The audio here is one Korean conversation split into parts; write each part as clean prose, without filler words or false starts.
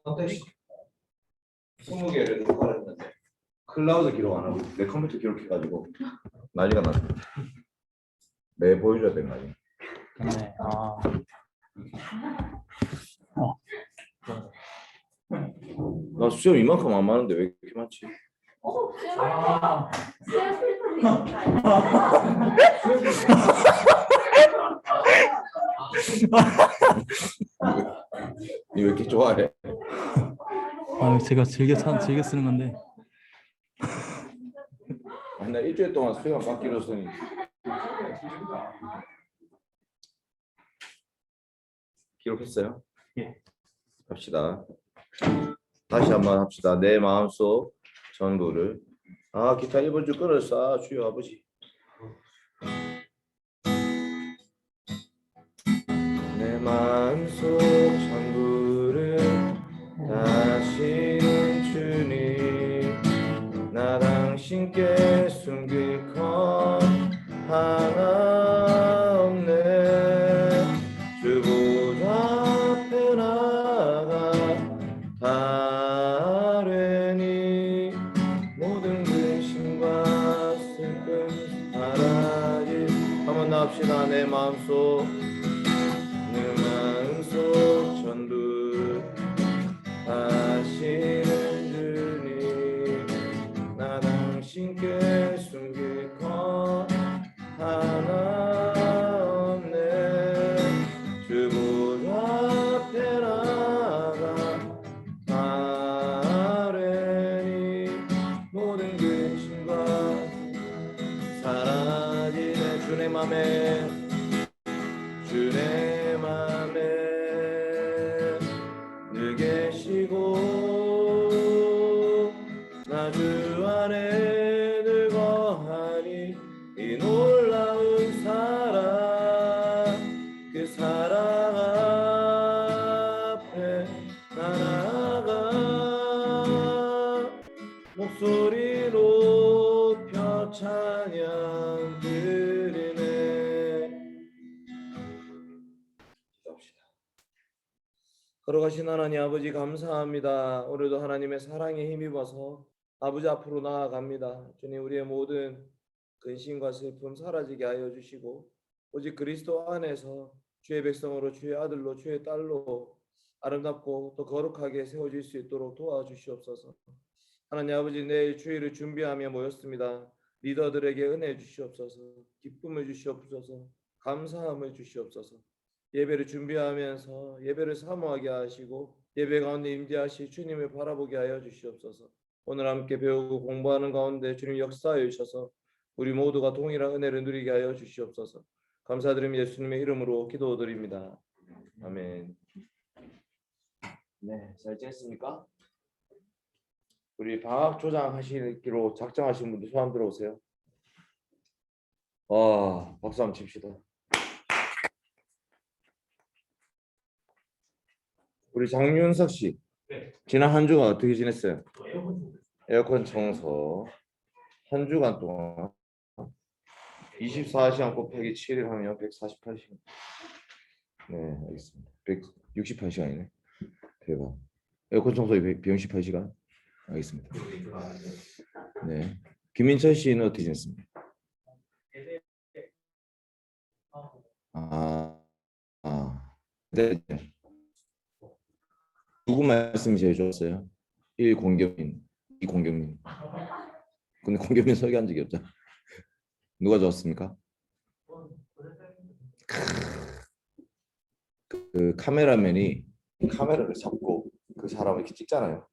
컨텐츠 20개를 녹화를 했는데 클라우드 기록 안 하고 내 컴퓨터 기록해가지고 난리가 났습니다. 매 보여줘야 되는 거 아니에요? 네. 나 수염 이만큼 안 많은데 왜 이렇게 많지? 수염 필터링 니 왜 이렇게 좋아해? 제가 즐겨 쓰는 건데. 아니, 나 일주일 동안 수염 깎 길었으니 기록했어요? 예. 합시다. 다시 한번 합시다. 내 마음속 전부를 기타 1번 줄 끊었어. 주여 아버지. 내 마음속 전부를 다시는 주님 나 당신께 숨길 것 하나 없네 주보다 앞에 나가 다르니 모든 근심과 슬픔 사라질 한번 더 합시다. 내 마음속 전부 다시는 주님 나 당신께 숨길 것 하나 없네 주보다 앞에 나가 아뢰니 모든 근심과 사라지네 주의 맘에 주의 맘에 늘 계시고 나 주 안에 늘 거하니 이 놀라운 사랑 그 사랑 앞에 나아가 목소리 높여 찬양 드리네. 걸어가신 하나님 아버지 감사합니다. 오늘도 하나님의 사랑에 힘입어서 아버지 앞으로 나아갑니다. 주님 우리의 모든 근심과 슬픔 사라지게 하여 주시고 오직 그리스도 안에서 주의 백성으로 주의 아들로 주의 딸로 아름답고 또 거룩하게 세워질 수 있도록 도와주시옵소서. 하나님 아버지 내일 주일을 준비하며 모였습니다. 리더들에게 은혜 주시옵소서. 기쁨을 주시옵소서. 감사함을 주시옵소서. 예배를 준비하면서 예배를 사모하게 하시고 예배 가운데 임재하시 주님을 바라보게 하여 주시옵소서. 오늘 함께 배우고 공부하는 가운데 주님 역사하여 주셔서 우리 모두가 동일한 은혜를 누리게 하여 주시옵소서. 감사드리며 예수님의 이름으로 기도드립니다. 아멘. 네, 잘 지냈습니까? 우리 방학 조장하시기로 작정하신 분들 손 한번 들어오세요. 박수 한번 칩시다. 우리 장윤석 씨, 지난 한 주간 어떻게 지냈어요? 에어컨 청소 한 주간 동안 24시간 곱하기 7일 하면 148시간. 네, 알겠습니다. 168시간이네. 대박. 에어컨 청소에 168시간. 알겠습니다. 네, 김민철 씨는 어떻게 지냈습니까? 네. 누구 말씀이 제일 좋았어요? 1. 공경민, 2. 공경민. 근데 공경민 설교한 적이 없잖아. 누가 좋았습니까? 그 카메라맨이 카메라를 잡고 그 사람을 이렇게 찍잖아요.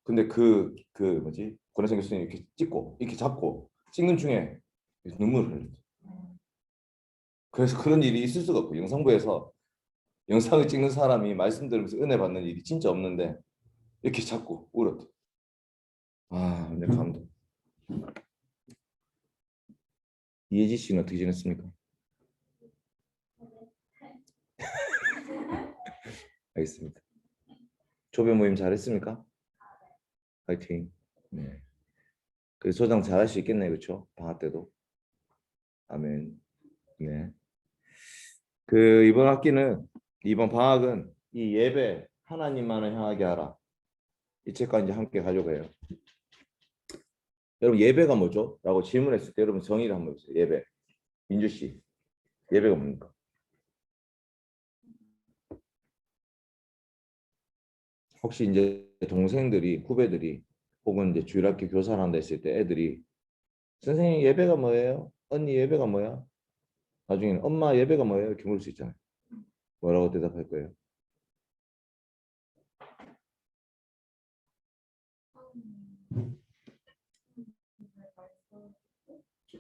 근데 그 뭐지? 권혜성 교수님 이렇게 찍고 이렇게 잡고 찍는 중에 눈물을 흘렸죠. 그래서 그런 일이 있을 수가 없고 영상부에서 영상을 찍는 사람이 말씀 들으면서 은혜 받는 일이 진짜 없는데 이렇게 잡고 울었대. 근데 감동. 이혜지 씨는 어떻게 지냈습니까? 알겠습니다. 조별 모임 잘했습니까? 파이팅. 네. 그 소장 잘할 수 있겠네, 그렇죠? 방학 때도. 아멘. 네. 그 이번 방학은 이 예배 하나님만을 향하게 하라. 이 책과 이제 함께 가져가요. 여러분 예배가 뭐죠? 라고 질문했을 때 여러분 정의를 한번 해보세요. 예배. 민주 씨. 예배가 뭡니까? 혹시 이제 동생들이 후배들이 혹은 이제 주일학교 교사를 한다 했을 때 애들이 선생님 예배가 뭐예요? 언니 예배가 뭐야? 나중에는 엄마 예배가 뭐예요? 이렇게 물을 수 있잖아요. 뭐라고 대답할 거예요?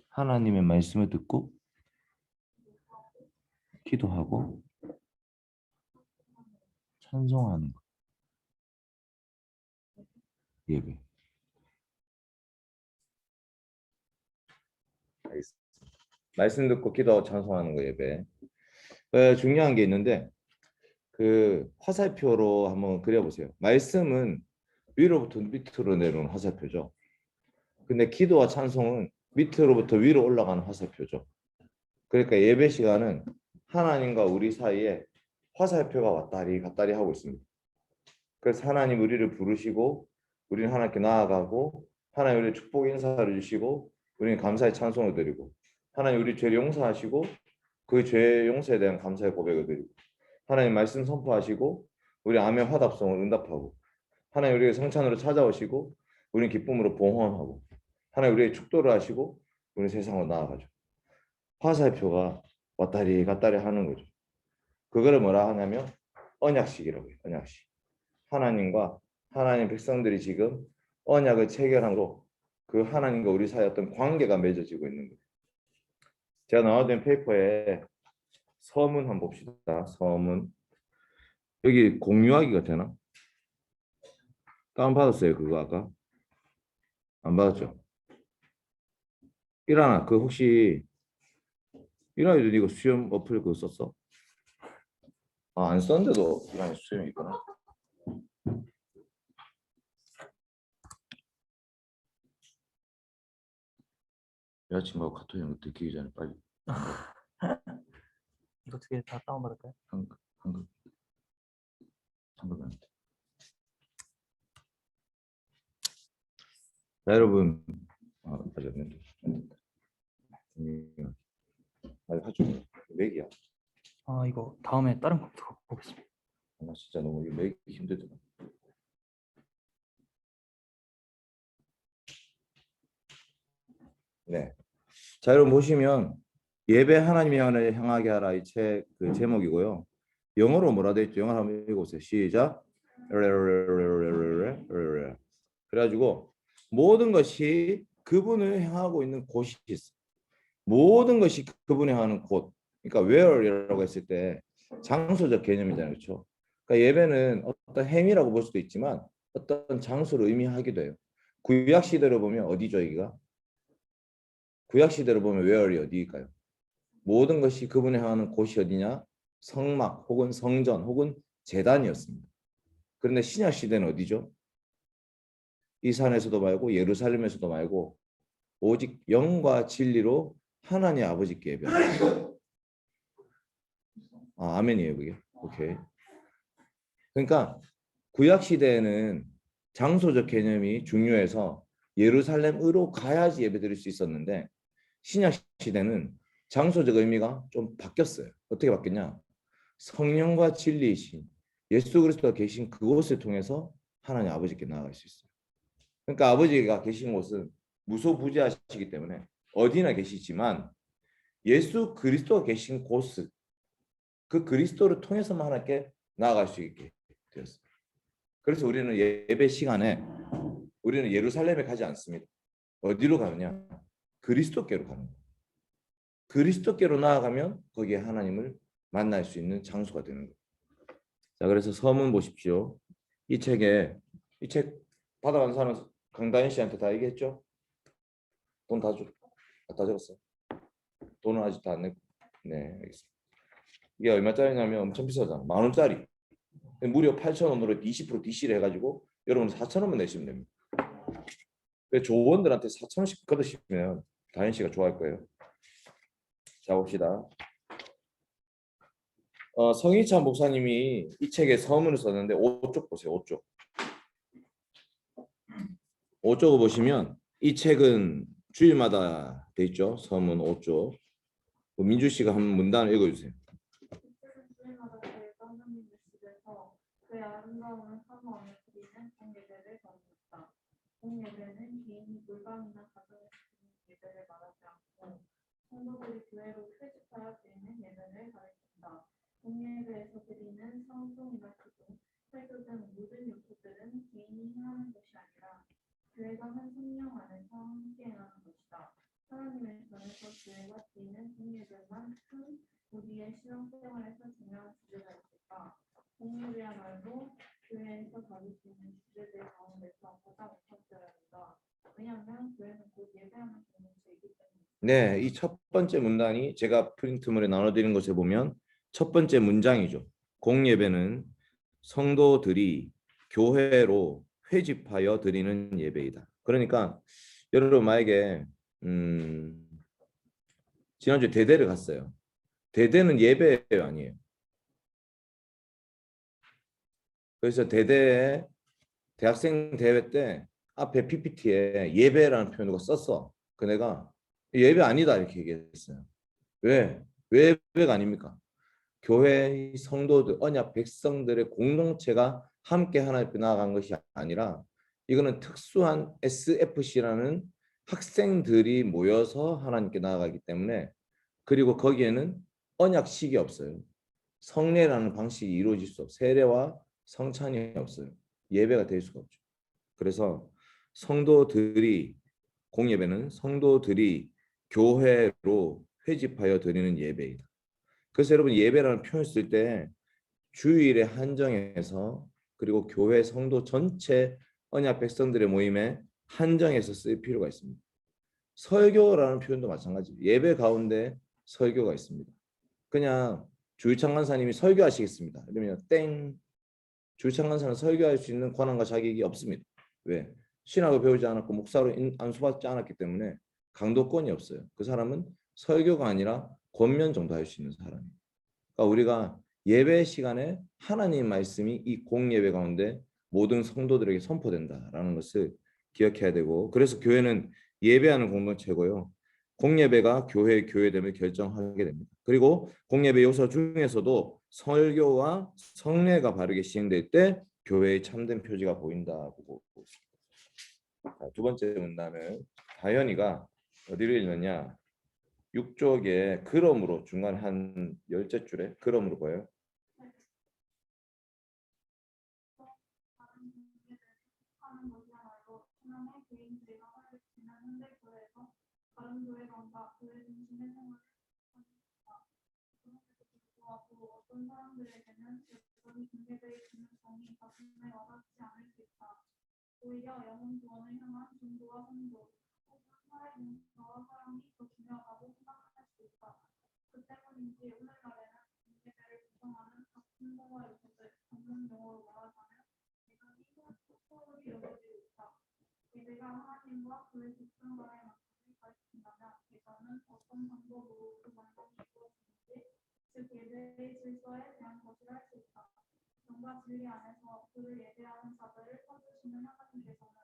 하나님의 말씀을 듣고 기도하고 찬송하는 거. 예배. 알겠습니다. 말씀 듣고 기도하고 찬송하는 거 예배. 중요한 게 있는데 그 화살표로 한번 그려보세요. 말씀은 위로부터 밑으로 내려오는 화살표죠. 근데 기도와 찬송은 밑으로부터 위로 올라가는 화살표죠. 그러니까 예배 시간은 하나님과 우리 사이에 화살표가 왔다리 갔다리 하고 있습니다. 그래서 하나님 우리를 부르시고 우리는 하나님께 나아가고 하나님 우리를 축복 인사를 주시고 우리는 감사의 찬송을 드리고 하나님 우리 죄를 용서하시고 그 죄 용서에 대한 감사의 고백을 드리고 하나님 말씀 선포하시고 우리 아멘 화답성을 응답하고 하나님 우리의 성찬으로 찾아오시고 우리는 기쁨으로 봉헌하고 하나님 우리의 축도를 하시고 우리는 세상으로 나아가죠. 화살표가 왔다리 갔다리 하는 거죠. 그거를 뭐라 하냐면 언약식이라고 해요. 언약식. 하나님과 하나님 백성들이 지금 언약을 체결함으로 그 하나님과 우리 사이에 어떤 관계가 맺어지고 있는 거예요. 제가 나와둔 페이퍼에 서문 한번 봅시다. 서문. 여기 공유하기가 되나? 다운받았어요 그거 아까? 안 받았죠? 일하나 그 혹시 일하나도 이거 수염 어플 그거 썼어? 아 안 썼는데도 일하나 수염이 있구나. 여자친구하고 카톡 이런 거 듣기 전에 빨리 이거 두 개 다 다운받을까요? 한글 자, 여러분 맞았네. 아니 하죠. 맥이야. 아 이거 다음에 다른 컴퓨터 보겠습니다. 나 진짜 너무 이거 맥이 힘들더라. 네. 자 여러분 보시면 예배 하나님의 향하게 하라 이 책 그 제목이고요. 영어로 뭐라 돼 있죠? 영어 한번 읽어보세요. 시작. 그래가지고 모든 것이 그분을 향하고 있는 곳이 있어. 모든 것이 그분을 향하는 곳. 그러니까 where이라고 했을 때 장소적 개념이잖아요, 그렇죠? 그러니까 예배는 어떤 행위라고 볼 수도 있지만 어떤 장소를 의미하기도 해요. 구약 시대로 보면 어디죠, 여기가? 구약 시대로 보면 where이 어디일까요? 모든 것이 그분을 향하는 곳이 어디냐? 성막 혹은 성전 혹은 제단이었습니다. 그런데 신약 시대는 어디죠? 이 산에서도 말고 예루살렘에서도 말고 오직 영과 진리로 하나님 아버지께 예배합니다. 아, 아멘이에요, 그게. 오케이. 그러니까 구약 시대에는 장소적 개념이 중요해서 예루살렘으로 가야지 예배드릴 수 있었는데 신약 시대는 장소적 의미가 좀 바뀌었어요. 어떻게 바뀌었냐? 성령과 진리이신 예수 그리스도가 계신 그곳을 통해서 하나님 아버지께 나아갈 수 있어요. 그러니까 아버지가 계신 곳은 무소부지하시기 때문에 어디나 계시지만 예수 그리스도가 계신 곳은 그 그리스도를 통해서만 하나님께 나아갈 수 있게 되었습니다. 그래서 우리는 예배 시간에 우리는 예루살렘에 가지 않습니다. 어디로 가느냐? 그리스도께로 가는 거예요. 그리스도께로 나아가면 거기에 하나님을 만날 수 있는 장소가 되는 거예요. 자, 그래서 서문 보십시오. 이 책에 이 책 받아간 사람은 강다현 씨한테 다 얘기했죠? 돈 다 줘. 다 적었어. 돈은 아직 다 안 냈고. 네, 알겠습니다. 이게 얼마짜리냐면 엄청 비싸잖아. 10,000원짜리. 무려 8,000원으로 20% DC를 해가지고 여러분 4,000원만 내시면 됩니다. 조원들한테 4,000원씩 걷으시면 다현 씨가 좋아할 거예요. 자 봅시다. 성희찬 목사님이 이 책에 서문을 썼는데 5쪽 보세요. 5쪽. 5쪽을 보시면 이 책은 주일마다 돼 있죠. 서문 5쪽. 민주 씨가 한 문단을 읽어주세요. 주일마다 저희 선생님들 집에서 그의 아름다움을 사모하며 드리는 공예배를 가졌다. 공예배는 개인이 물감이나 가정에서 드리는 예배를 말하지 않고 성도들이 교회로 회집하여 드리는 예배를 가리킨다. 공예배에서 드리는 성송이나 기도, 설교 등 모든 요소들은 개인이 행하는 것이 아니라 교회가 한 성령 안에서 함께 행하는 것이다. 하나님의 전에서 교회가 드리는 공예배만큼 우리의 신앙생활에서 중요한 주제가 있을까? 공예배야말로 교회에서 다룰 수 있는 주제들 가운데서 가장 우선적이다. 왜냐하면 교회는 곧 예배하는 공동체이기 때문에. 네, 이 첫 번째 문단이 제가 프린트물에 나눠드린 것에 보면 첫 번째 문장이죠. 공예배는 성도들이 교회로 회집하여 드리는 예배이다. 그러니까 여러분 만약에 지난주에 대대를 갔어요. 대대는 예배 아니에요. 그래서 대대에 대학생 대회 때 앞에 PPT에 예배라는 표현을 썼어. 그 내가 예배 아니다 이렇게 얘기했어요. 왜? 왜 예배가 아닙니까? 교회의 성도들, 언약 백성들의 공동체가 함께 하나님 앞에 나아간 것이 아니라 이거는 특수한 SFC라는 학생들이 모여서 하나님께 나아가기 때문에 그리고 거기에는 언약식이 없어요. 성례라는 방식이 이루어질 수 없어요. 세례와 성찬이 없어요. 예배가 될 수가 없죠. 그래서 성도들이 공예배는 성도들이 교회로 회집하여 드리는 예배이다. 그래서 여러분 예배라는 표현을 쓸 때 주일에 한정해서 그리고 교회 성도 전체 언약 백성들의 모임에 한정해서 쓸 필요가 있습니다. 설교라는 표현도 마찬가지. 예배 가운데 설교가 있습니다. 그냥 주일창 간사님이 설교하시겠습니다. 이러면 땡. 주일창 간사는 설교할 수 있는 권한과 자격이 없습니다. 왜? 신학을 배우지 않았고 목사로 안수받지 않았기 때문에 강도권이 없어요. 그 사람은 설교가 아니라 권면 정도 할 수 있는 사람이에요. 그러니까 우리가 예배 시간에 하나님 말씀이 이 공예배 가운데 모든 성도들에게 선포된다라는 것을 기억해야 되고 그래서 교회는 예배하는 공동체고요. 공예배가 교회의 교회됨을 결정하게 됩니다. 그리고 공예배 요소 중에서도 설교와 성례가 바르게 시행될 때 교회의 참된 표지가 보인다고 보고 있습니다. 자, 두 번째 문단은 다현이가 어디를 읽느냐 6쪽에 그러므로 중간 한 10째 줄에 그러므로 보여요. 다른 공예배를 하는 것이야말로 신앙의 개인주의가 활발해지는 현대 교회에서 다른 교회관과 교회 중심의 생활을 합니다. 그럼에도 불구하고 어떤 사람들에게는 여전히 공예배의 중요성이 가슴에 와닿지 않을 수 있다. 오히려 영혼 구원을 향한 전도와 선도, 혹은 사회 봉사와 사랑이 더 중요하다고 생각할 수 있다. 그 때문인지 오늘날에는 공예배를 구성하는 각 행동과 요소들, 전문 용어로 말하자면 예전이 소홀히 여겨지고 있다. 예배가 하나님과 그의 백성과의 만남을 가리킨다면 예전은 어떤 방법으로 그 만남이 이루어지는지, 즉 예배의 질서에 대한 것을 알 수 있다. 정과 진리 안에서 그를 예배하는 자들을 찾으시는 하나님께서는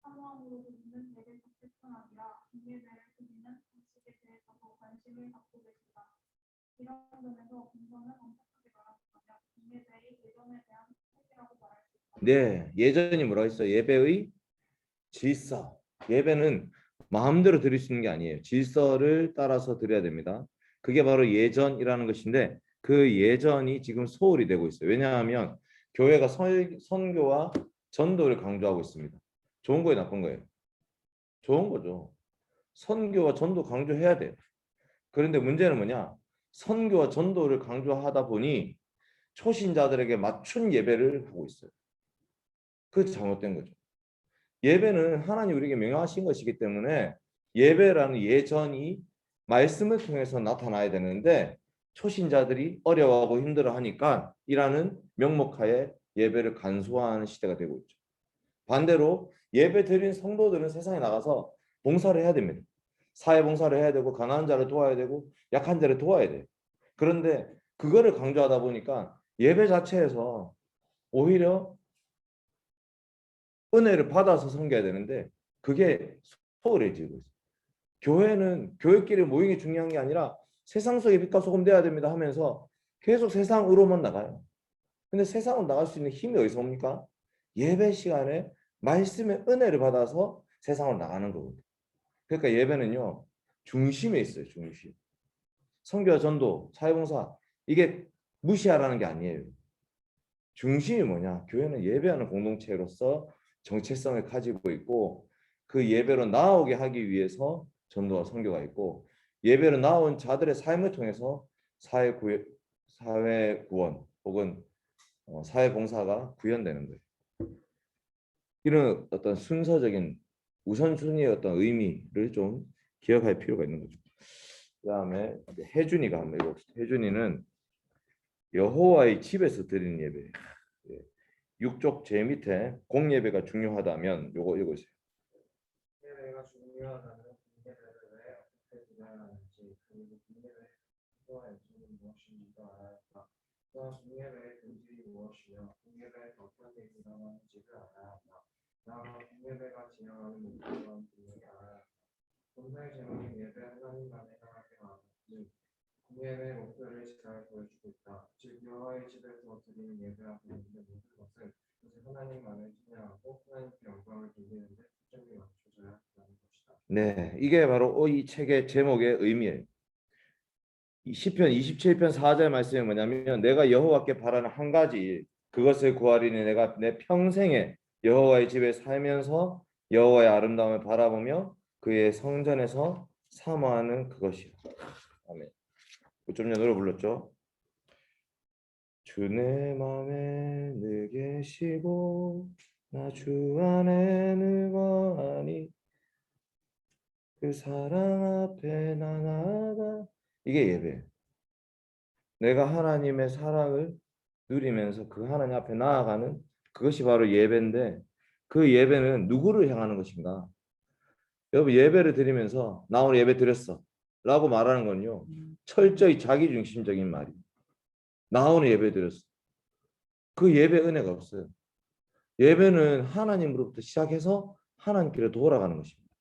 사모함으로 드리는 예배 자체뿐 아니라 공예배를 드리는 방식에 대해서도 관심을 갖고 계시다. 이런 점에서 공서는 엄격하게 말한다면 공예배의 예전에 대한 책이라고 말할 수 있다. 네, 예전이 뭐라고 했어요? 예배의 질서. 예배는 마음대로 드릴 수 있는 게 아니에요. 질서를 따라서 드려야 됩니다. 그게 바로 예전이라는 것인데 그 예전이 지금 소홀히 되고 있어요. 왜냐하면 교회가 선교와 전도를 강조하고 있습니다. 좋은 거예요, 나쁜 거예요? 좋은 거죠. 선교와 전도 강조해야 돼요. 그런데 문제는 뭐냐? 선교와 전도를 강조하다 보니 초신자들에게 맞춘 예배를 하고 있어요. 그게 잘못된 거죠. 예배는 하나님 우리에게 명령하신 것이기 때문에 예배라는 예전이 말씀을 통해서 나타나야 되는데 초신자들이 어려워하고 힘들어하니까 이라는 명목하에 예배를 간소화하는 시대가 되고 있죠. 반대로 예배 드린 성도들은 세상에 나가서 봉사를 해야 됩니다. 사회 봉사를 해야 되고 가난한 자를 도와야 되고 약한 자를 도와야 돼요. 그런데 그거를 강조하다 보니까 예배 자체에서 오히려 은혜를 받아서 섬겨야 되는데 그게 소홀해지고 있어요. 교회는 교회끼리 모이는 게 중요한 게 아니라 세상 속의 빛과 소금 돼야 됩니다 하면서 계속 세상으로만 나가요. 근데 세상으로 나갈 수 있는 힘이 어디서 옵니까? 예배 시간에 말씀의 은혜를 받아서 세상으로 나가는 거거든요. 그러니까 예배는요 중심에 있어요. 중심. 선교와 전도, 사회봉사 이게 무시하라는 게 아니에요. 중심이 뭐냐? 교회는 예배하는 공동체로서 정체성을 가지고 있고 그 예배로 나아오게 하기 위해서 전도와 선교가 있고 예배로 나온 자들의 삶을 통해서 사회 구원 혹은 사회 봉사가 구현되는 거예요. 이런 어떤 순서적인 우선순위의 어떤 의미를 좀 기억할 필요가 있는 거죠. 그다음에 혜준이가 한번 읽어봅시다. 혜준이는 여호와의 집에서 드리는 예배. 6쪽 제 밑에 공예배가 중요하다면 요거 읽으세요. 공예배가 중요하다면 공예배를 왜 어떻게 드려야 하는지 그리고 공예배의 의도와 열정은 무엇인지도 알아야 한다. 또한 공예배의 본질이 무엇이며 공예배에서 어떤 일이 일어나는지를 알아야 한다. 나아가 공예배가 진행하는 목적은 분명히 알아야 한다. 본사의 제목인 예배 하나님만에 향하게 하는 공예배의 목표를 잘 보여주고 있다. 즉 여호와의 집에서 드리는 예배하고 있는 모든 것은 하나님만을 찬양하고 하나님께 영광을 돌리는 데 초점이 맞춰져야 한다는 것이다. 네, 이게 바로 이 책의 제목의 의미예요. 시편 27편 4절 말씀이 뭐냐면 내가 여호와께 바라는 한 가지 그것을 구하리니 내가 내 평생에 여호와의 집에 살면서 여호와의 아름다움을 바라보며 그의 성전에서 사모하는 그것이라. 아멘. 좀 전에 노래 불렀죠. 주 내 맘에 늘 계시고 나 주 안에 늘 거하니 그 사랑 앞에 나 나아가. 이게 예배예요. 내가 하나님의 사랑을 누리면서 그 하나님 앞에 나아가는 그것이 바로 예배인데 그 예배는 누구를 향하는 것인가? 여러분 예배를 드리면서 나 오늘 예배 드렸어 라고 말하는 건요 철저히 자기중심적인 말이에요. 나 오늘 예배 드렸어. 그 예배 은혜가 없어요. 예배는 하나님으로부터 시작해서 하나님께로 돌아가는 것입니다.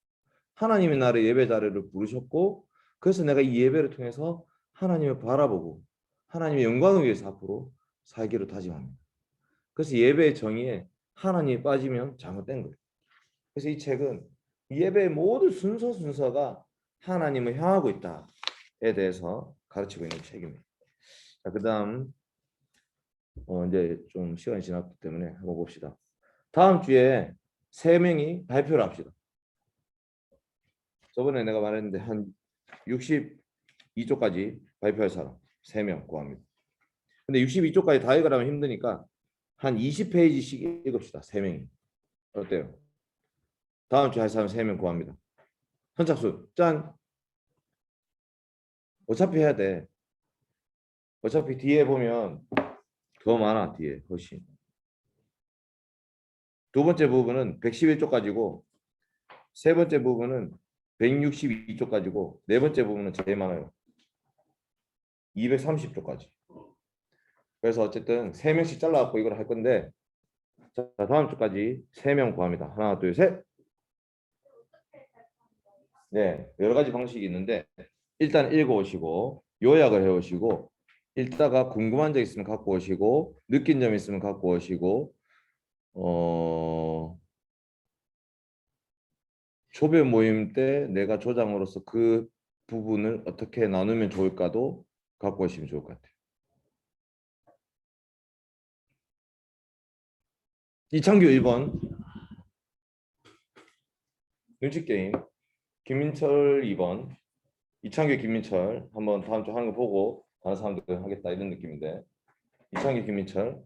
하나님이 나를 예배 자리를 부르셨고 그래서 내가 이 예배를 통해서 하나님을 바라보고 하나님의 영광을 위해서 앞으로 살기로 다짐합니다. 그래서 예배의 정의에 하나님이 빠지면 잘못된 거예요. 그래서 이 책은 예배의 모든 순서가 하나님을 향하고 있다에 대해서 가르치고 있는 책입니다. 자, 그다음 이제 좀 시간이 지났기 때문에 한번 봅시다. 다음 주에 3명이 발표를 합시다. 저번에 내가 말했는데 한 62쪽까지 발표할 사람 3명 구합니다. 근데 62쪽까지 다 읽으려면 힘드니까 한 20페이지씩 읽읍시다. 3명이. 어때요? 다음 주 할 사람 3명 구합니다. 선착순 짠. 어차피 해야 돼. 어차피 뒤에 보면 더 많아. 뒤에 훨씬. 두 번째 부분은 111쪽까지고 세 번째 부분은 162쪽까지고 네 번째 부분은 제일 많아요. 230쪽까지. 그래서 어쨌든 3명씩 잘라갖고 이걸 할 건데 자, 다음 주까지 3명 구합니다. 하나, 둘, 셋. 네, 여러 가지 방식이 있는데 일단 읽어오시고 요약을 해오시고 읽다가 궁금한 점 있으면 갖고 오시고 느낀 점 있으면 갖고 오시고 조별 모임 때 내가 조장으로서 그 부분을 어떻게 나누면 좋을까도 갖고 오시면 좋을 것 같아요. 이창규 1번 눈치게임 김민철 2번 이창규 김민철 한번 다음 주 하는 거 보고 다른 사람들 하겠다 이런 느낌인데 이창규 김민철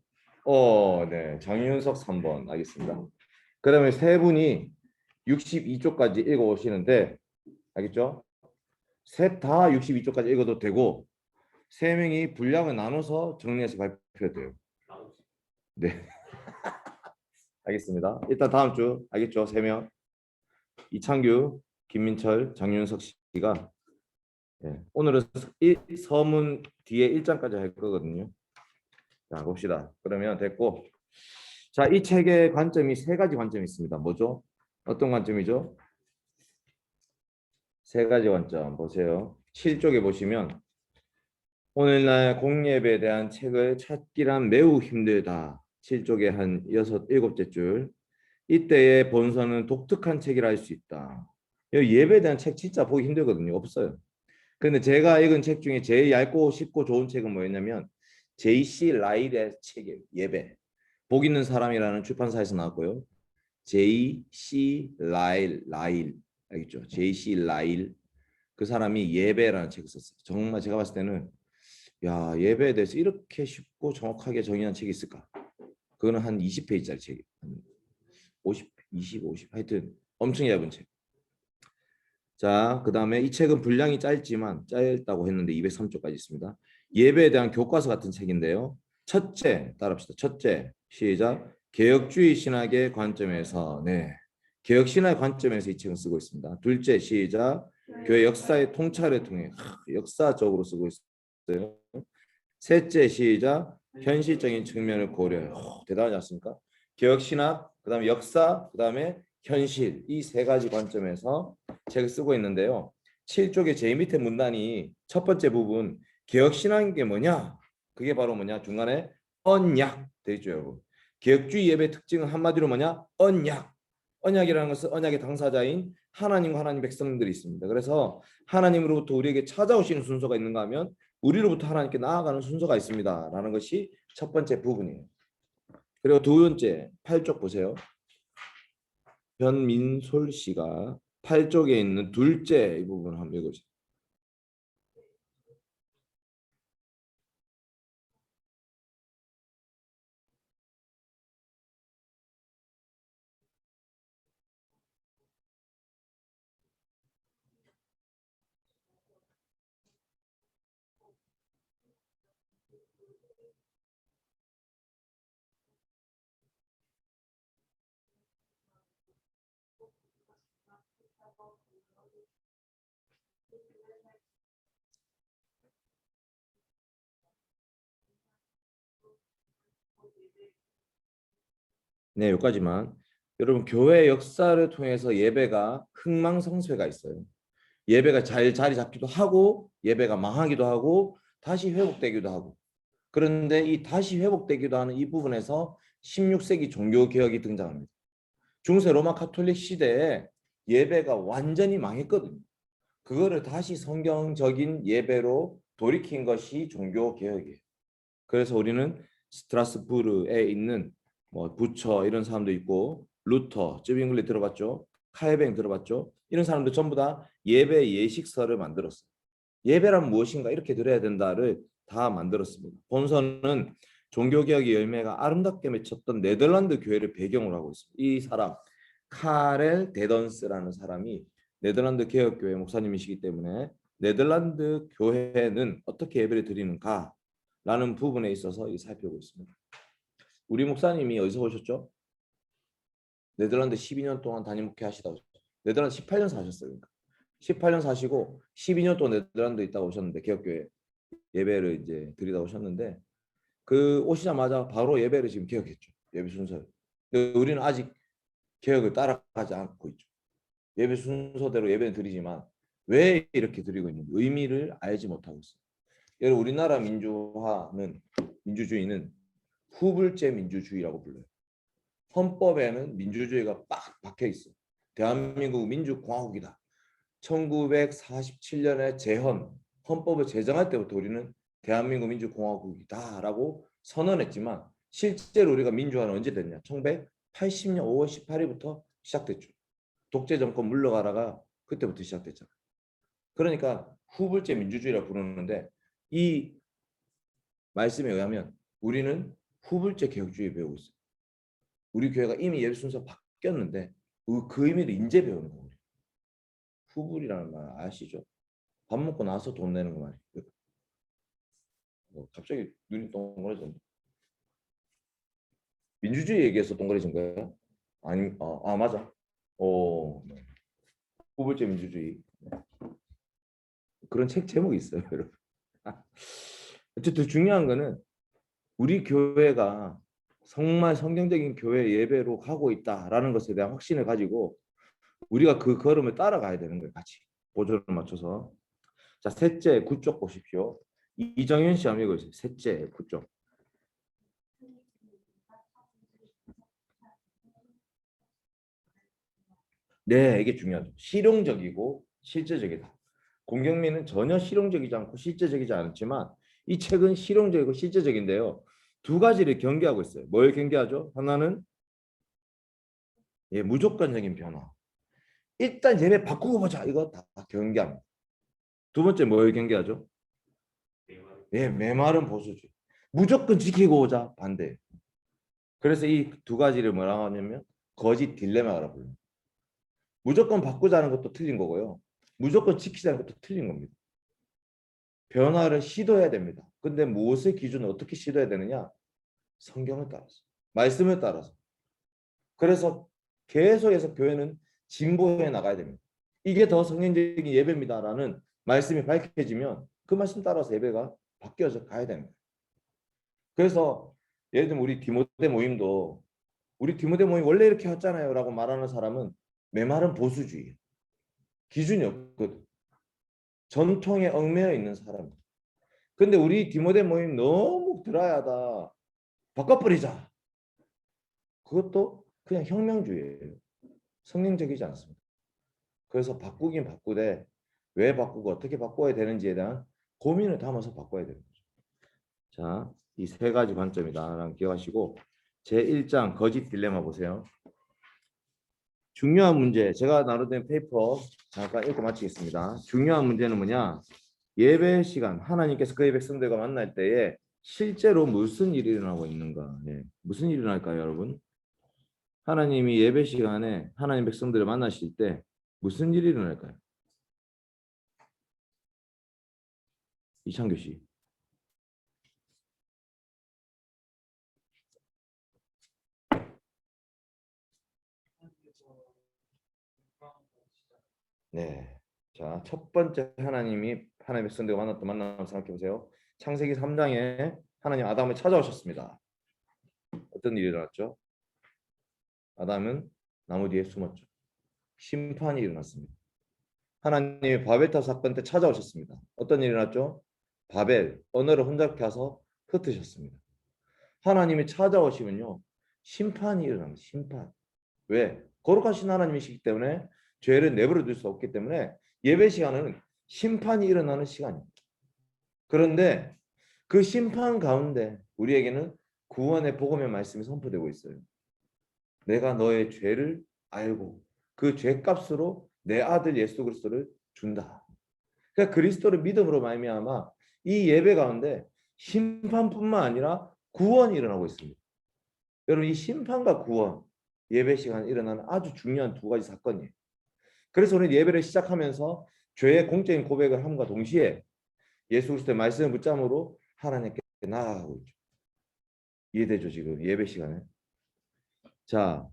네 장윤석 3번 알겠습니다. 그러면 세 분이 62쪽까지 읽어 오시는데 알겠죠? 셋 다 62쪽까지 읽어도 되고 세 명이 분량을 나눠서 정리해서 발표돼요. 네. 알겠습니다. 일단 다음 주 알겠죠? 3명 이창규, 김민철, 장윤석 씨가 예, 오늘은 서문 뒤에 1장까지 할 거거든요. 자, 봅시다. 그러면 됐고. 자, 이 책의 관점이 세 가지 관점이 있습니다. 뭐죠? 어떤 관점이죠? 세 가지 관점 보세요. 7쪽에 보시면 오늘날 공예배에 대한 책을 찾기란 매우 힘들다. 7쪽에 한 6, 7째 줄. 이때의 본서는 독특한 책이라 할 수 있다. 예배에 대한 책 진짜 보기 힘들거든요. 없어요. 근데 제가 읽은 책 중에 제일 얇고 쉽고 좋은 책은 뭐였냐면 J.C. 라일의 책이에요. 예배. 복 있는 사람이라는 출판사에서 나왔고요. J.C. 라일 알겠죠? J.C. 라일 그 사람이 예배라는 책을 썼어요. 정말 제가 봤을 때는 야 예배에 대해서 이렇게 쉽고 정확하게 정의한 책이 있을까? 그거는 한 20페이지짜리 책이에요. 50, 20, 50 하여튼 엄청 얇은 책. 자, 그 다음에 이 책은 분량이 짧지만 짧다고 했는데 203쪽까지 있습니다. 예배에 대한 교과서 같은 책인데요. 첫째, 따라합시다. 첫째, 시작. 개혁주의 신학의 관점에서, 네, 개혁 신학의 관점에서 이 책을 쓰고 있습니다. 둘째, 시작. 교회 역사의 통찰을 통해 역사적으로 쓰고 있어요. 셋째, 시작. 현실적인 측면을 고려해요. 대단하지 않습니까? 개혁 신학, 그다음에 역사, 그다음에 현실 이 세 가지 관점에서 책을 쓰고 있는데요. 7쪽의 제일 밑에 문단이 첫 번째 부분 개혁 신학인 게 뭐냐? 그게 바로 뭐냐? 중간에 언약 돼 있죠, 여러분. 개혁주의 예배 특징은 한마디로 뭐냐? 언약. 언약이라는 것은 언약의 당사자인 하나님과 하나님 백성들이 있습니다. 그래서 하나님으로부터 우리에게 찾아오시는 순서가 있는가 하면 우리로부터 하나님께 나아가는 순서가 있습니다라는 것이 첫 번째 부분이에요. 그리고 두 번째 8쪽 보세요. 변민솔 씨가 8쪽에 있는 둘째 이 부분을 한번 읽어주세요. 네, 여기까지만. 여러분 교회 역사를 통해서 예배가 흥망성쇠가 있어요. 예배가 잘 자리 잡기도 하고 예배가 망하기도 하고 다시 회복되기도 하고. 그런데 이 다시 회복되기도 하는 이 부분에서 16세기 종교 개혁이 등장합니다. 중세 로마 카톨릭 시대에 예배가 완전히 망했거든요. 그거를 다시 성경적인 예배로 돌이킨 것이 종교 개혁이에요. 그래서 우리는 스트라스부르에 있는 뭐 부처 이런 사람도 있고 루터, 쯔빙글리 들어봤죠? 칼뱅 들어봤죠? 이런 사람들 전부 다 예배 예식서를 만들었어요. 예배란 무엇인가 이렇게 드려야 된다를 다 만들었습니다. 본서는 종교개혁의 열매가 아름답게 맺혔던 네덜란드 교회를 배경으로 하고 있습니다. 이 사람 카렐 데던스라는 사람이 네덜란드 개혁교회 목사님이시기 때문에 네덜란드 교회는 어떻게 예배를 드리는가라는 부분에 있어서 살펴보고 있습니다. 우리 목사님이 어디서 오셨죠? 네덜란드 12년 동안 담임 목회 하시다 오셨죠. 네덜란드 18년 사셨어요. 그러니까. 18년 사시고 12년 동안 네덜란드에 있다가 오셨는데 개혁교회 예배를 이제 드리다 오셨는데 그 오시자마자 바로 예배를 지금 개혁했죠. 예배 순서를. 근데 우리는 아직 개혁을 따라가지 않고 있죠. 예배 순서대로 예배는 드리지만 왜 이렇게 드리고 있는지 의미를 알지 못하고 있어요. 여러분 우리나라 민주주의는 후불제 민주주의라고 불러요. 헌법에는 민주주의가 빡 박혀 있어. 대한민국 민주공화국이다. 1947년에 재헌 헌법을 제정할 때부터 우리는 대한민국 민주공화국이다라고 선언했지만 실제로 우리가 민주화는 언제 됐냐? 1980년 5월 18일부터 시작됐죠. 독재 정권 물러가다가 그때부터 시작됐잖아요. 그러니까 후불제 민주주의라고 부르는데 이 말씀에 의하면 우리는 후불제 개혁주의 배우고 있어요. 우리 교회가 이미 예배 순서 바뀌었는데 그 의미를 이제 배우는 거예요. 후불이라는 말 아시죠? 밥 먹고 나서 돈 내는 거 말이에요. 갑자기 눈이 동그래졌네. 민주주의 얘기해서 동그래진 거예요? 아니, 맞아. 네. 후불제 민주주의. 그런 책 제목이 있어요, 여러분. 어쨌든 중요한 거는 우리 교회가 정말 성경적인 교회 예배로 가고 있다라는 것에 대한 확신을 가지고 우리가 그 걸음을 따라가야 되는 거예요. 같이 보조를 맞춰서. 자, 셋째 구쪽 보십시오. 이정현 씨 한번 읽어주세요. 셋째 구쪽. 네, 이게 중요하죠. 실용적이고 실제적이다. 공경민은 전혀 실용적이지 않고 실제적이지 않지만 이 책은 실용적이고 실제적인데요. 두 가지를 경계하고 있어요. 뭘 경계하죠? 하나는 무조건적인 변화. 일단 예배 바꾸고 보자. 이거 다 경계합니다. 두 번째 뭘 경계하죠? 메마른 보수주의. 무조건 지키고 오자. 반대. 그래서 이 두 가지를 뭐라고 하냐면 거짓 딜레마라고 불러요. 무조건 바꾸자는 것도 틀린 거고요. 무조건 지키자는 것도 틀린 겁니다. 변화를 시도해야 됩니다. 근데 무엇의 기준으로 어떻게 시도해야 되느냐? 성경을 따라서, 말씀을 따라서. 그래서 계속해서 교회는 진보해 나가야 됩니다. 이게 더 성경적인 예배입니다라는 말씀이 밝혀지면 그 말씀 따라서 예배가 바뀌어서 가야 됩니다. 그래서 예를 들면 우리 디모데 모임도 우리 디모데 모임 원래 이렇게 했잖아요 라고 말하는 사람은 메마른 보수주의, 기준이 없거든. 전통에 얽매여 있는 사람. 근데 우리 디모데 모임 너무 드라이하다, 바꿔버리자. 그것도 그냥 혁명주의예요. 성경적이지 않습니다. 그래서 바꾸긴 바꾸되 왜 바꾸고 어떻게 바꿔야 되는지에 대한 고민을 담아서 바꿔야 되는 거죠. 자, 이 세 가지 관점이다. 기억하시고 제1장 거짓 딜레마 보세요. 중요한 문제, 제가 나눠낸 페이퍼 잠깐 읽고 마치겠습니다. 중요한 문제는 뭐냐? 예배 시간, 하나님께서 그의 백성들과 만날 때에 실제로 무슨 일이 일어나고 있는가? 무슨 일이 일어날까요, 여러분? 하나님이 예배 시간에 하나님 백성들을 만나실 때 무슨 일이 일어날까요? 이창규 씨. 네. 자, 첫 번째 하나님이 하나님 백성들과 만났던 만남 생각해 보세요. 창세기 3장에 하나님 아담을 찾아오셨습니다. 어떤 일이 일어났죠? 아담은 나무 뒤에 숨었죠. 심판이 일어났습니다. 하나님이 바벨탑 사건 때 찾아오셨습니다. 어떤 일이 일어났죠? 바벨, 언어를 혼잡케 하셔서 흩으셨습니다. 하나님이 찾아오시면요, 심판이 일어납니다. 심판. 왜? 거룩하신 하나님이시기 때문에 죄를 내버려 둘 수 없기 때문에 예배 시간은 심판이 일어나는 시간입니다. 그런데 그 심판 가운데 우리에게는 구원의 복음의 말씀이 선포되고 있어요. 내가 너의 죄를 알고 그 죄값으로 내 아들 예수 그리스도를 준다. 그러니까 그리스도를 믿음으로 말미암아 이 예배 가운데 심판뿐만 아니라 구원이 일어나고 있습니다. 여러분, 이 심판과 구원, 예배 시간에 일어나는 아주 중요한 두 가지 사건이에요. 그래서 우리는 예배를 시작하면서 죄의 공적인 고백을 함과 동시에 예수 그리스도의 말씀을 붙잡음으로 하나님께 나아가고 있죠. 이해되죠, 지금 예배 시간에? 자,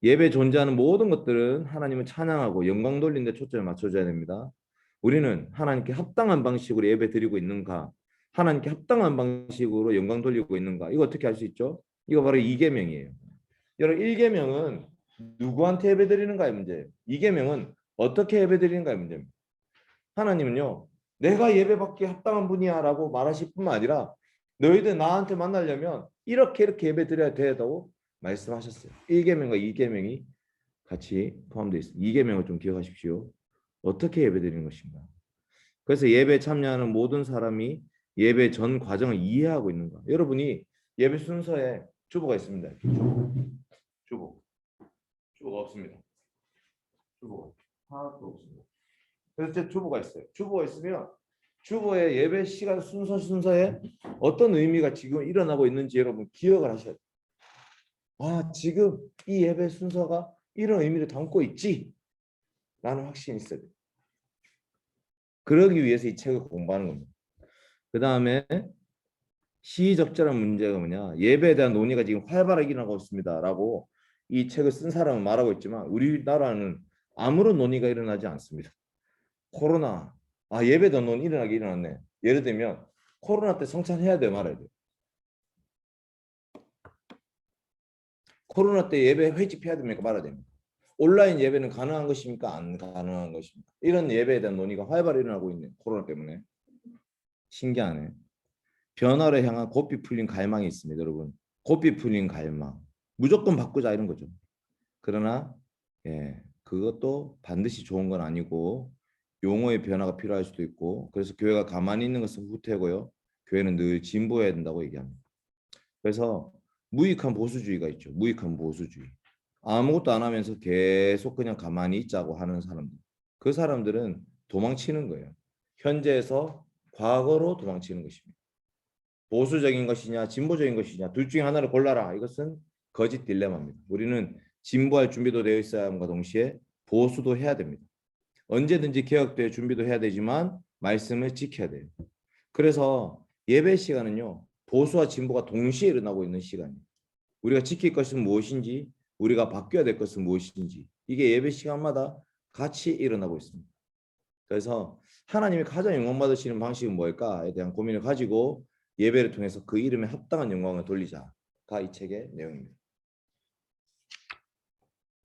예배 존재하는 모든 것들은 하나님을 찬양하고 영광 돌리는 데 초점을 맞춰줘야 됩니다. 우리는 하나님께 합당한 방식으로 예배 드리고 있는가, 하나님께 합당한 방식으로 영광 돌리고 있는가, 이거 어떻게 알 수 있죠? 이거 바로 2계명이에요. 여러분, 1계명은 누구한테 예배 드리는가의 문제예요. 2계명은 어떻게 예배 드리는가의 문제입니다. 하나님은요, 내가 예배받기에 합당한 분이야 라고 말하실 뿐만 아니라 너희들 나한테 만나려면 이렇게 예배 드려야 된다고 말씀하셨어요. 1계명과 2계명이 같이 포함되어 있습니다. 2계명을 좀 기억하십시오. 어떻게 예배 드리는 것인가. 그래서 예배에 참여하는 모든 사람이 예배 전 과정을 이해하고 있는가. 여러분이 예배 순서에 주보가 있습니다. 주보가 없습니다. 주보가 하나도 없습니다. 그래서 제 주보가 있어요. 주보가 있으면 주보의 예배 시간 순서에 어떤 의미가 지금 일어나고 있는지 여러분 기억을 하셔야 돼요. 아, 지금 이 예배 순서가 이런 의미를 담고 있지 라는 확신이 있어야 돼요. 그러기 위해서 이 책을 공부하는 겁니다. 그 다음에 시의적절한 문제가 뭐냐, 예배에 대한 논의가 지금 활발하게 일어나고 있습니다 라고 이 책을 쓴 사람은 말하고 있지만 우리나라는 아무런 논의가 일어나지 않습니다. 코로나, 아, 예배도 넌 일어나게 일어났네. 예를 들면 코로나 때 성찬해야 돼 말아야 돼. 코로나 때 예배 회집해야 됩니까 말아야 됩니까? 온라인 예배는 가능한 것입니까? 안 가능한 것입니까? 이런 예배에 대한 논의가 활발히 일어나고 있는 코로나 때문에. 신기하네. 변화를 향한 고삐 풀린 갈망이 있습니다, 여러분. 고삐 풀린 갈망. 무조건 바꾸자 이런 거죠. 그러나 그것도 반드시 좋은 건 아니고 용어의 변화가 필요할 수도 있고 그래서 교회가 가만히 있는 것은 후퇴고요. 교회는 늘 진보해야 된다고 얘기합니다. 그래서 무익한 보수주의가 있죠. 무익한 보수주의. 아무것도 안 하면서 계속 그냥 가만히 있자고 하는 사람들. 그 사람들은 도망치는 거예요. 현재에서 과거로 도망치는 것입니다. 보수적인 것이냐 진보적인 것이냐 둘 중에 하나를 골라라. 이것은 거짓 딜레마입니다. 우리는 진보할 준비도 되어 있어야 함과 동시에 보수도 해야 됩니다. 언제든지 개혁될 준비도 해야 되지만 말씀을 지켜야 돼요. 그래서 예배 시간은요. 보수와 진보가 동시에 일어나고 있는 시간이에요. 우리가 지킬 것은 무엇인지 우리가 바뀌어야 될 것은 무엇인지 이게 예배 시간마다 같이 일어나고 있습니다. 그래서 하나님이 가장 영광 받으시는 방식은 뭘까에 대한 고민을 가지고 예배를 통해서 그 이름에 합당한 영광을 돌리자가 이 책의 내용입니다.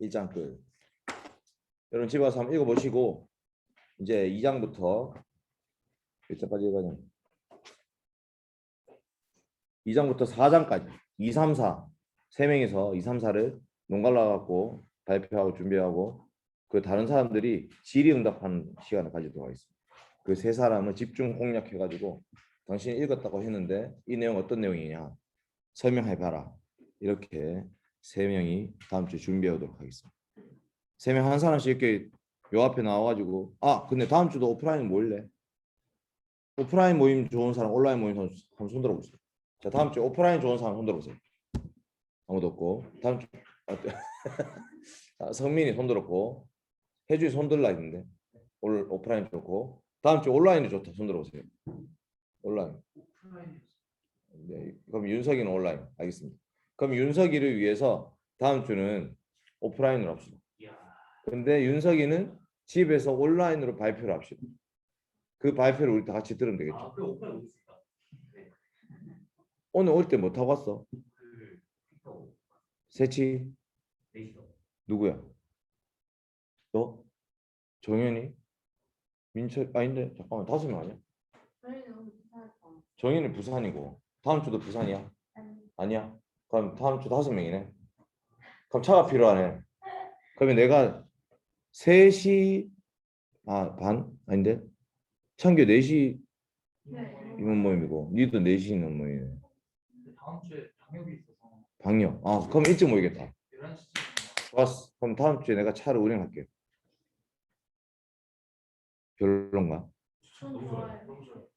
1장 끝. 여러분 집에 가서 한번 읽어보시고 이제 2장부터 몇 장까지 읽어야 2장부터 4장까지 2, 3, 4 세 명이서 2, 3, 4를 농갈라 갖고 발표하고 준비하고 그 다른 사람들이 질의응답하는 시간을 가지도록 하겠습니다. 그 세 사람을 집중 공략해가지고 당신이 읽었다고 했는데 이 내용 어떤 내용이냐 설명해봐라. 이렇게 세 명이 다음 주에 준비하도록 하겠습니다. 세 명 한 사람씩 이렇게 요 앞에 나와가지고 근데 다음 주도 오프라인 모일래? 오프라인 모임 좋은 사람 온라인 모임 한번 손 들어보세요. 자 다음 주에 오프라인 좋은 사람 손 들어보세요. 아무도 없고 다음 주 성민이 손 들었고 혜주이 손 들라 했는데 오프라인 좋고 다음 주 온라인이 좋다 손 들어보세요. 온라인. 네, 그럼 윤석이는 온라인. 알겠습니다. 그럼 윤석이를 위해서 다음 주는 오프라인으로 합시다. 근데 윤석이는 집에서 온라인으로 발표를 합시다. 그 발표를 우리 다 같이 들으면 되겠죠. 그 오프라인 올 수 있다. 네. 오늘 올 때 뭐 타고 왔어? 세치? 네이버. 누구야? 너? 정현이? 민철? 아닌데 잠깐만 5명 아니야? 정현이 부산이고 다음 주도 부산이야? 아니야? 그럼 다음 주 5명이네. 그럼 차가 필요하네. 그러면 내가 3시 반? 아닌데? 창규 4시 이런 모임이고 니도 4시 있는 모임이네. 다음 주에 방역이 있어서 방역. 그럼 일찍 모이겠다. 11시쯤 좋았어. 그럼 다음 주에 내가 차를 운행할게. 별론가? 너무 좋아요. 너무 좋아요.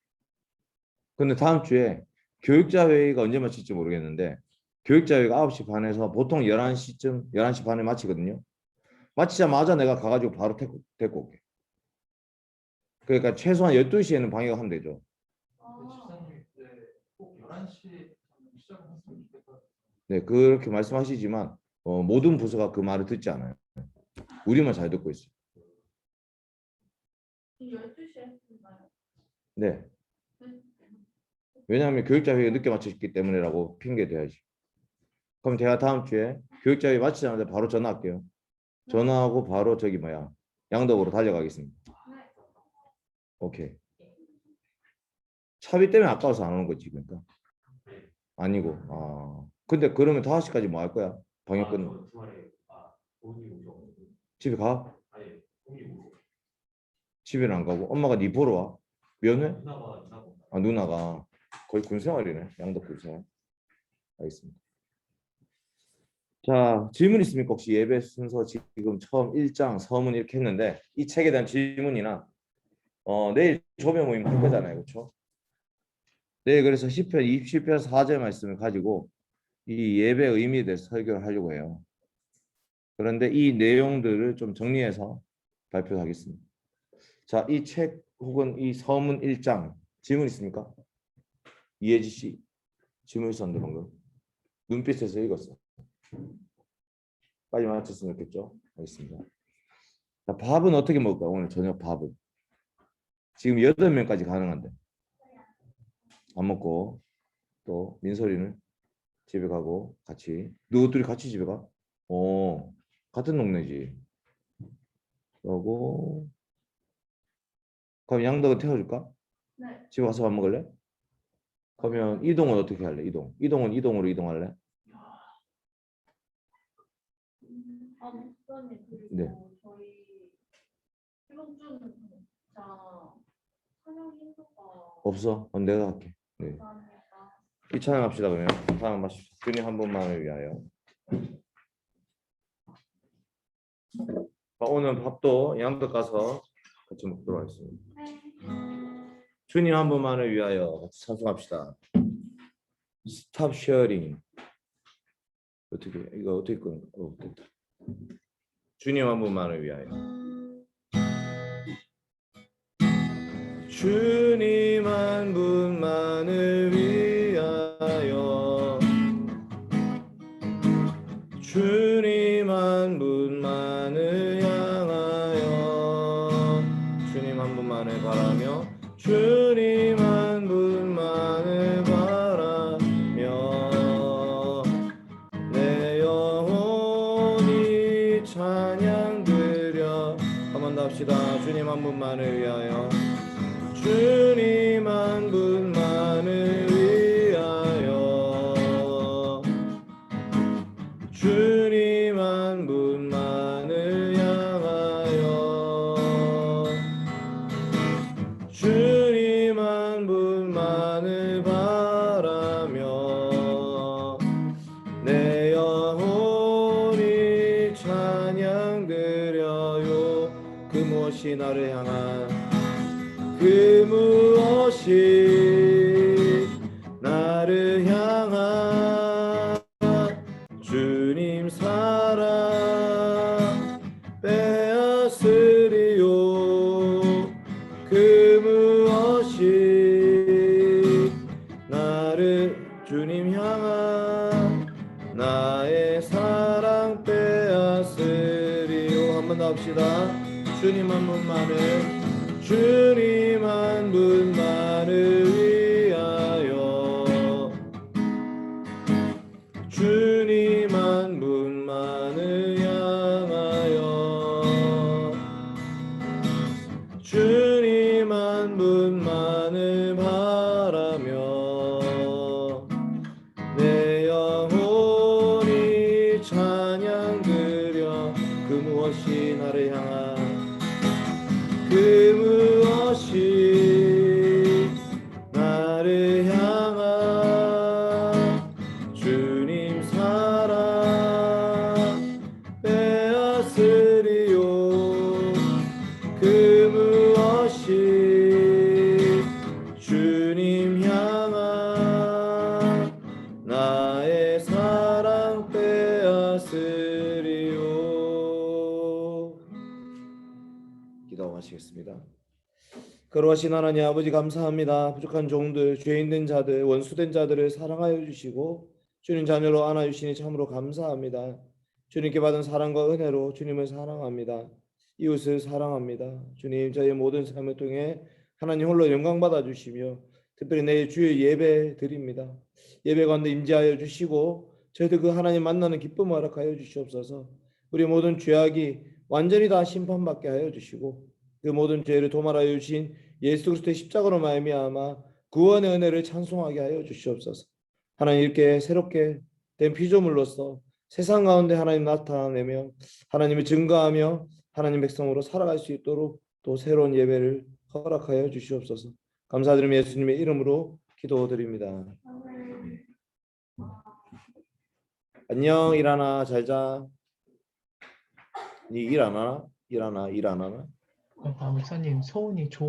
근데 다음 주에 교육자 회의가 언제 마칠지 모르겠는데 교육자 회의가 9시 반에서 보통 11시쯤 11시 반에 마치거든요. 마치자마자 내가 가가지고 바로 데리고 올게. 그러니까 최소한 12시에는 방역하면 되죠. 집사님 꼭 11시에 시작을 했으면 좋겠다. 네, 그렇게 말씀하시지만 모든 부서가 그 말을 듣지 않아요. 우리만 잘 듣고 있어요. 12시에 했나요? 네. 왜냐하면 교육자 회의가 늦게 마쳤기 때문이라고 핑계 대야지. 그럼 제가 다음 주에 교육자 회의 마치자마자 바로 전화할게요. 전화하고 바로 양덕으로 달려가겠습니다. 오케이. 차비 때문에 아까워서 안 오는 거지 그러니까. 아니고. 근데 그러면 5시까지 뭐 할 거야? 방역 끝나. 주말에 부모님 오셔. 집에 가? 아니 부모님 오셔. 집에는 안 가고 엄마가 네 보러 와. 면회? 누나가. 누나가 거의 군생활이네. 양덕 군생활. 알겠습니다. 자, 질문 있습니까? 혹시 예배 순서 지금 처음 1장 서문 이렇게 했는데 이 책에 대한 질문이나 내일 조별 모임 할 거잖아요. 그렇죠? 네, 그래서 10편 27편 4절 말씀을 가지고 이 예배 의미에 대해서 설교를 하려고 해요. 그런데 이 내용들을 좀 정리해서 발표하겠습니다. 자, 이 책 혹은 이 서문 1장 질문 있습니까? 이혜지 씨 질문 있었는데 방금 눈빛에서 읽었어. 빨리 맞췄으면 좋겠죠? 알겠습니다. 자, 밥은 어떻게 먹을까요? 오늘 저녁 밥은 지금 8명까지 가능한데. 안 먹고 또 민설이는 집에 가고 같이. 너희들이 같이 집에 가? 같은 동네지. 그러고 그럼 양덕은 태워줄까? 네. 집에 가서 밥 먹을래? 그러면 이동은 어떻게 할래? 이동은 이동으로 이동할래? 목사님 그리고 네. 저희 이번 주는 진짜 찬양 힘들까 없어? 그럼 내가 할게. 네. 감사합니다. 이 찬양합시다. 그러면 찬양하십시오. 주님 한 분만을 위하여. 오늘 밥도 양덕 가서 같이 먹도록 하겠습니다. 네. 주님 한 분만을 위하여 같이 찬송합시다. Stop sharing. 어떻게 이거 어떻게 끊는 거? 됐다. 주님 한 분만을 위하여. 주님 한 분만을 위하여. 주님 한 분만을 향하여. 주님 한 분만을 바라며. 주님 한 분만을 바라며 내 영혼이 찬양 드려. 한 번 더 합시다. 주님 한 분만을 위하여. 주님 한 분만을 위하여. 주님 한 분만을 향하여. 주님 한 분만을 바라며 내 영혼이 찬양 드려요. 그 무엇이 나를 향한 그 무엇이 나를 향한 주님 사랑 빼앗으리요. 그 무엇이 나를 주님 향한 나의 사랑 빼앗으리요. 한 번 더 합시다. 주님 한 분만을. 주님 한 분만을 위하여. 주님 한 분만을 향하여. 주님 한 분만을 바라며 내 영혼이 찬양 드려. 그 무엇이 나를 향한 그 무엇이 나를 향한 주님 사랑 빼앗으리요. 그 무엇이 주님 향한 나의 사랑 빼앗으리요. 기도하시겠습니다. 거룩하신 하나님 아버지 감사합니다. 부족한 종들, 죄인된 자들, 원수된 자들을 사랑하여 주시고 주님 자녀로 안아주시니 참으로 감사합니다. 주님께 받은 사랑과 은혜로 주님을 사랑합니다. 이웃을 사랑합니다. 주님 저희 모든 삶을 통해 하나님 홀로 영광 받아 주시며 특별히 내일 주일 예배 드립니다. 예배 가운데 임재하여 주시고 저희들 그 하나님 만나는 기쁨을 허락하여 주시옵소서. 우리 모든 죄악이 완전히 다 심판받게 하여 주시고 그 모든 죄를 도말하여 주신 예수 그리스도의 십자가로 말미암아 구원의 은혜를 찬송하게 하여 주시옵소서. 하나님 이렇게 새롭게 된 피조물로서 세상 가운데 하나님 나타내며 하나님을 증거하며 하나님 백성으로 살아갈 수 있도록 또 새로운 예배를 허락하여 주시옵소서. 감사드리며 예수님의 이름으로 기도드립니다. 안녕. 일하나 잘자. 니 일 안 하나? 일 안 하나? 목사님 소원이 좋